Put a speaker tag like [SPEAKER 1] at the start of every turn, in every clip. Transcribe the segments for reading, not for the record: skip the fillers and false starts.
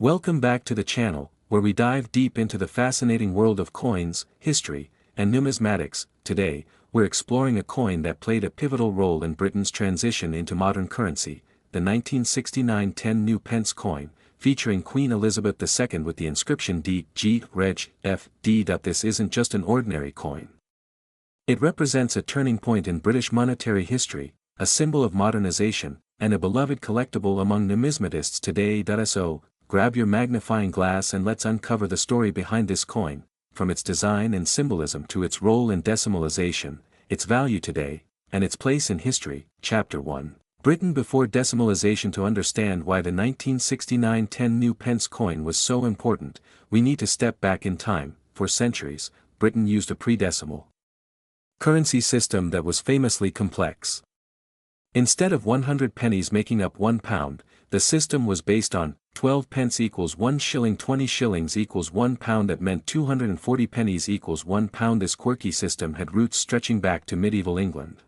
[SPEAKER 1] Welcome back to the channel, where we dive deep into the fascinating world of coins, history, and numismatics. Today, we're exploring a coin that played a pivotal role in Britain's transition into modern currency, the 1969 10 New Pence coin, featuring Queen Elizabeth II with the inscription d.1969. This isn't just an ordinary coin. It represents a turning point in British monetary history, a symbol of modernization, and a beloved collectible among numismatists today. So, grab your magnifying glass and let's uncover the story behind this coin, from its design and symbolism to its role in decimalization, its value today, and its place in history. Chapter 1. Britain before decimalization. To understand why the 1969 10 New Pence coin was so important, we need to step back in time. For centuries, Britain used a pre-decimal currency system that was famously complex. Instead of 100 pennies making up £1, the system was based on 12 pence equals 1 shilling, 20 shillings equals £1. That meant 240 pennies equals £1. This quirky system had roots stretching back to medieval England.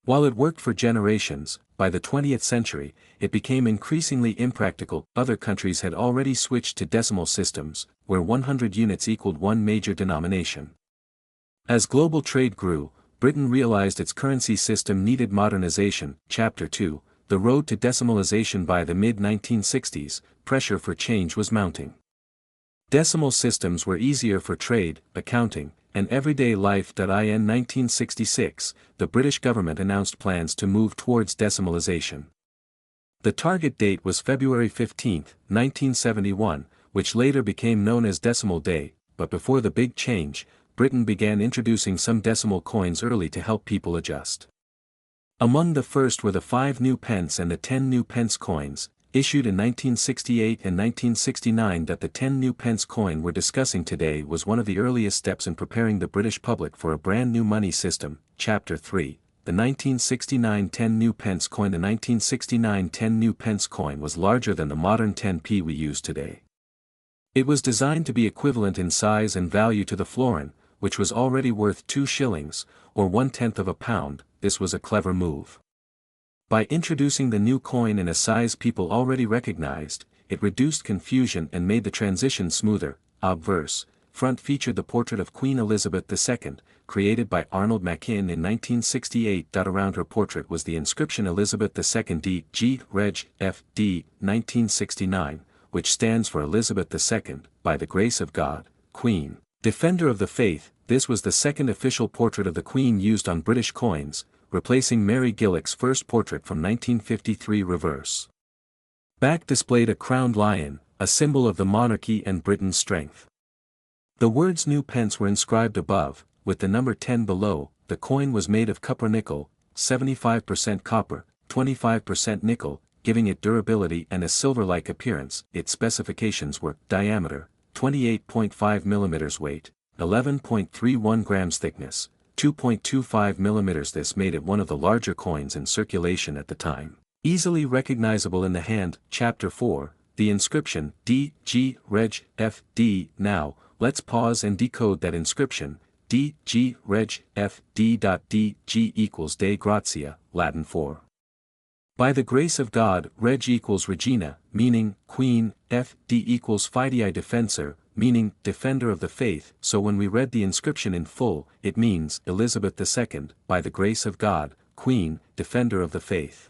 [SPEAKER 1] While it worked for generations, by the 20th century, it became increasingly impractical. Other countries had already switched to decimal systems, where 100 units equaled one major denomination. As global trade grew, Britain realized its currency system needed modernization. Chapter 2. The road to decimalization. By the mid-1960s, pressure for change was mounting. Decimal systems were easier for trade, accounting, and everyday life. In 1966, the British government announced plans to move towards decimalization. The target date was February 15, 1971, which later became known as Decimal Day, but before the big change, Britain began introducing some decimal coins early to help people adjust. Among the first were the 5 New Pence and the 10 New Pence coins, issued in 1968 and 1969. The 10 New Pence coin we're discussing today was one of the earliest steps in preparing the British public for a brand new money system. Chapter 3. The 1969 10 New Pence coin. The 1969 10 New Pence coin was larger than the modern 10p we use today. It was designed to be equivalent in size and value to the florin, which was already worth 2 shillings, or 1/10 of a pound. This was a clever move. By introducing the new coin in a size people already recognized, it reduced confusion and made the transition smoother. Obverse, front featured the portrait of Queen Elizabeth II, created by Arnold Machin in 1968. Around her portrait was the inscription Elizabeth II d.1969, 1969, which stands for Elizabeth II, by the grace of God, Queen, Defender of the Faith. This was the second official portrait of the Queen used on British coins, replacing Mary Gillick's first portrait from 1953. Reverse back displayed a crowned lion, a symbol of the monarchy and Britain's strength. The words New Pence were inscribed above, with the number 10 below. The coin was made of copper-nickel, 75% copper, 25% nickel, giving it durability and a silver-like appearance. Its specifications were diameter, 28.5 mm, weight, 11.31 grams, thickness, 2.25 mm. This made it one of the larger coins in circulation at the time. Easily recognizable in the hand. Chapter 4. The inscription D.G.Reg.F.D. Now, let's pause and decode that inscription. D.G.Reg.F.D.D.G equals Dei Gratia, Latin for by the grace of God. Reg equals Regina, meaning Queen. F.D. equals Fidei Defensor, meaning Defender of the Faith. So when we read the inscription in full, it means Elizabeth II, by the grace of God, Queen, Defender of the Faith.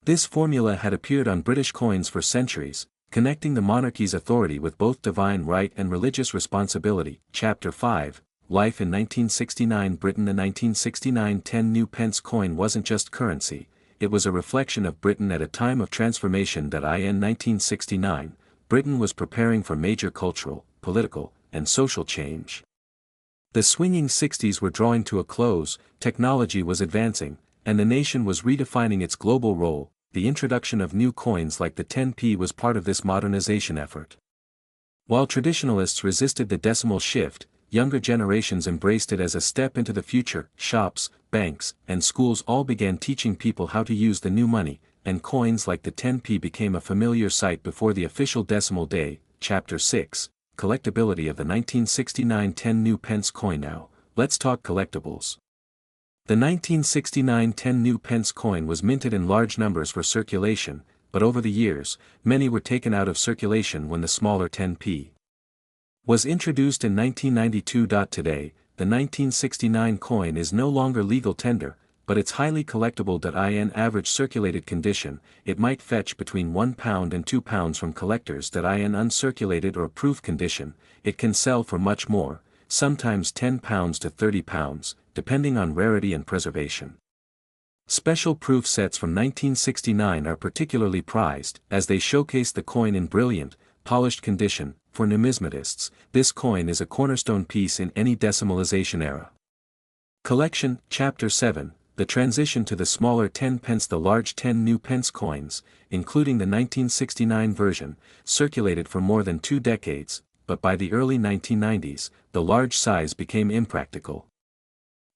[SPEAKER 1] This formula had appeared on British coins for centuries, connecting the monarchy's authority with both divine right and religious responsibility. Chapter 5. Life in 1969 Britain. The 1969 10 New Pence coin wasn't just currency, it was a reflection of Britain at a time of transformation. In 1969, Britain was preparing for major cultural, political, and social change. The swinging 60s were drawing to a close, technology was advancing, and the nation was redefining its global role. The introduction of new coins like the 10p was part of this modernization effort. While traditionalists resisted the decimal shift, younger generations embraced it as a step into the future. Shops, banks, and schools all began teaching people how to use the new money, and coins like the 10p became a familiar sight before the official decimal day. Chapter 6. Collectability of the 1969 10 New Pence coin. Now, let's talk collectibles. The 1969 10 New Pence coin was minted in large numbers for circulation. but over the years, many were taken out of circulation when the smaller 10p was introduced in 1992. Today, the 1969 coin is no longer legal tender, but it's highly collectible. In average circulated condition, it might fetch between £1 and £2 from collectors. In uncirculated or proof condition, it can sell for much more, sometimes £10 to £30, depending on rarity and preservation. Special proof sets from 1969 are particularly prized, as they showcase the coin in brilliant, polished condition. For numismatists, this coin is a cornerstone piece in any decimalization era. Collection, Chapter 7, the transition to the smaller 10 pence. The large 10 New Pence coins, including the 1969 version, circulated for more than 2 decades, but by the early 1990s, the large size became impractical.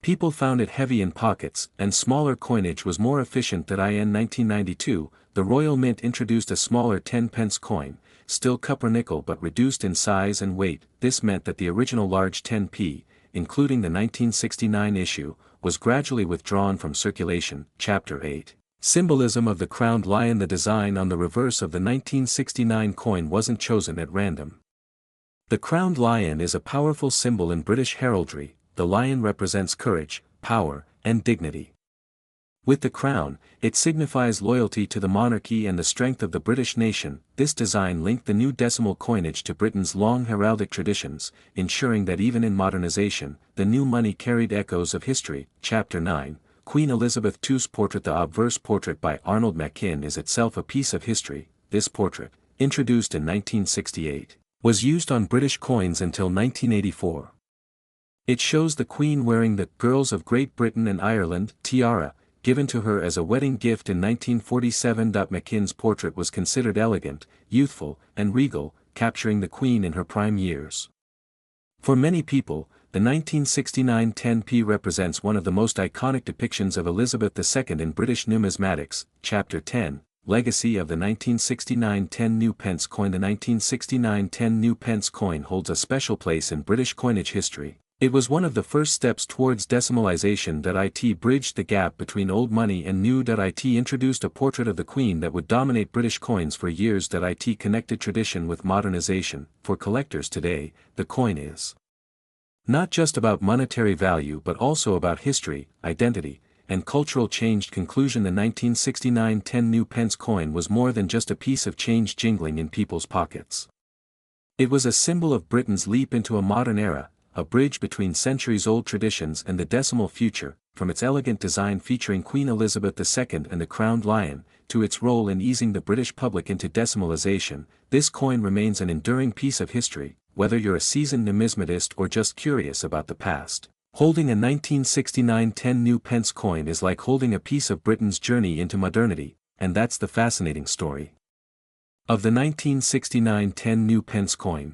[SPEAKER 1] People found it heavy in pockets, and smaller coinage was more efficient. In 1992, the Royal Mint introduced a smaller 10 pence coin, still copper-nickel but reduced in size and weight. This meant that the original large 10p, including the 1969 issue, was gradually withdrawn from circulation. Chapter 8. Symbolism of the crowned lion. The design on the reverse of the 1969 coin wasn't chosen at random. The crowned lion is a powerful symbol in British heraldry. The lion represents courage, power, and dignity. With the crown, it signifies loyalty to the monarchy and the strength of the British nation. This design linked the new decimal coinage to Britain's long heraldic traditions, ensuring that even in modernization, the new money carried echoes of history. Chapter 9, Queen Elizabeth II's portrait. The obverse portrait by Arnold Machin is itself a piece of history. This portrait, introduced in 1968, was used on British coins until 1984. It shows the Queen wearing the Girls of Great Britain and Ireland tiara, given to her as a wedding gift in 1947. Machin's portrait was considered elegant, youthful, and regal, capturing the Queen in her prime years. For many people, the 1969 10p represents one of the most iconic depictions of Elizabeth II in British numismatics. Chapter 10, Legacy of the 1969 10 New Pence coin. The 1969 10 New Pence coin holds a special place in British coinage history. It was one of the first steps towards decimalization. It bridged the gap between old money and new. It introduced a portrait of the Queen that would dominate British coins for years. It connected tradition with modernization. For collectors today, the coin is not just about monetary value but also about history, identity, and cultural change. Conclusion. The 1969 10 New Pence coin was more than just a piece of change jingling in people's pockets. It was a symbol of Britain's leap into a modern era, a bridge between centuries-old traditions and the decimal future. From its elegant design featuring Queen Elizabeth II and the crowned lion, to its role in easing the British public into decimalization, this coin remains an enduring piece of history. Whether you're a seasoned numismatist or just curious about the past, holding a 1969 10 New Pence coin is like holding a piece of Britain's journey into modernity, and that's the fascinating story of the 1969 10 New Pence coin.